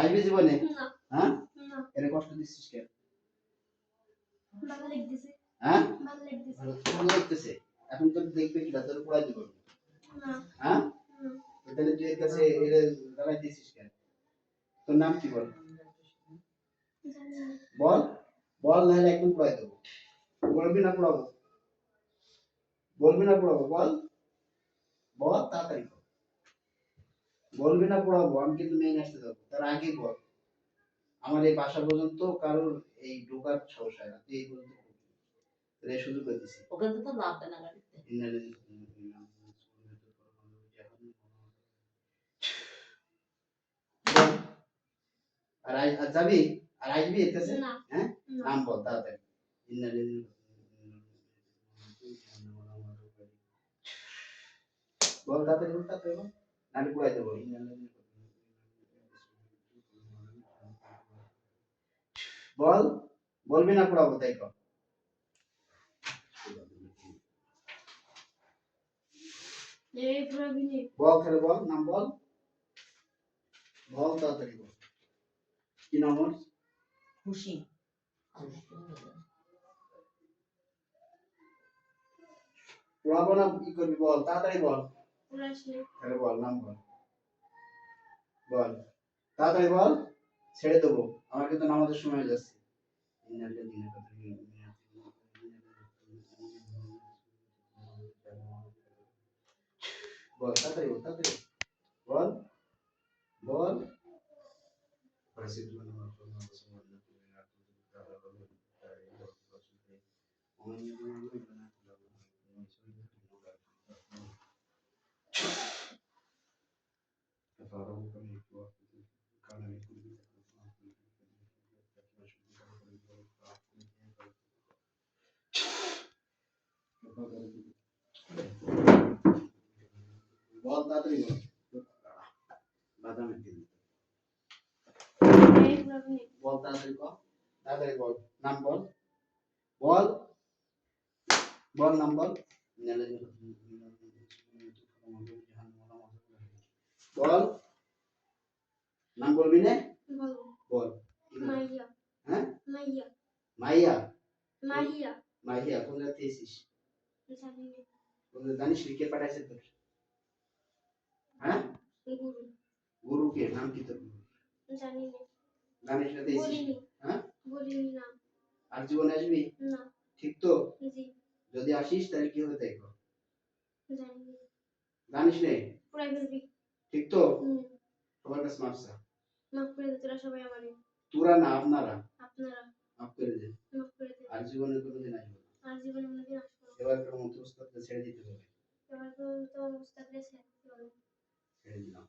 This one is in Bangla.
আসবে জীবনে? না হ্যাঁ না এর কষ্ট দিচ্ছিস কেন? ভালো লাগতেছে হ্যাঁ ভালো লাগতেছে ভালো লাগতেছে। এখন তো দেখবে কি তোর পড়াই দিব না হ্যাঁ না তাহলে তুই এর কাছে এর দাঁড়াই দিছিস কেন? তোর নাম কি বল? জানি না বল বল নাহলে একদম পড়াই দেবো। বলবি না পড়াবো? বলবি না পড়াবো? বল বল তাড়াতাড়ি বল। বলবি না পড়াবো? আমি কিন্তু মেইন আসতে যাবো, তার আগে বল। আমার এই বাসা পর্যন্ত কারোর এই ঢোকার সাহস হয় না, তুই এই পর্যন্ত রে সুযোগ করে দিছি। ওখান থেকে তো লাভ দেয় না গাড়িতে। আর যাবি আর আসবি এর কাছে? না হ্যাঁ না নাম বল তাড়াতাড়ি। বল তাড়াতাড়ি বল তাড়াতাড়ি বল নাহলে পুরাই দেবো। বল বলবি না পড়াবো তাই কর। এই প্রবীণে বল তাহলে বল নাম বল। বল তাড়াতাড়ি বল। কি নাম ওর? খুশি। পড়াবো না কি করবি বল তাড়াতাড়ি বল। পুরাশে তাহলে বল নাম বল। বল তাড়াতাড়ি বল ছেড়ে দেবো, আমার কিন্তু নামাজের সময় হয়ে যাচ্ছে। বল তাড়াতাড়ি বল তাড়াতাড়ি বল বল। বল তাড়াতাড়ি বল। বাদামের দিন এই প্রবীণে বল তাড়াতাড়ি বল। তাড়াতাড়ি বল নাম বল। বল বল নাম বল। বল নাম বলবি না? বলো বল। মাইয়া হ্যাঁ মাইয়া মাইয়া মাইয়া মাইয়া কোন জায়গা থেকে এসেছিস? জানি না কোন জানিস কে পাঠাইছে তোর? হ্যাঁ গুরু গুরু কে নাম কি তোর? জানি না জানিস না এসেছিস? বলিনি হ্যাঁ বলিনি না আর জীবনে আসবি? না ঠিক তো? জি যদি আসিস তাহলে কি হবে দেখো। জানি না জানিস না? পুরাই ফেলবি ঠিক তো? হুম সবার কাছে মাপ চা। মাফ করে দে তোরা সবাই আমারে তোরা না আপনারা আপনারা মাফ করে দে। মাফ করে দে আর জীবনে কোনোদিন আসবে না। আর জীবনে কোনোদিন আসবো না এবার কোনো মতো ছেড়ে দিতে হবে। এবার তো মুস্তাকরে ছেড়ে দিতে হবে ছেড়ে দিলাম।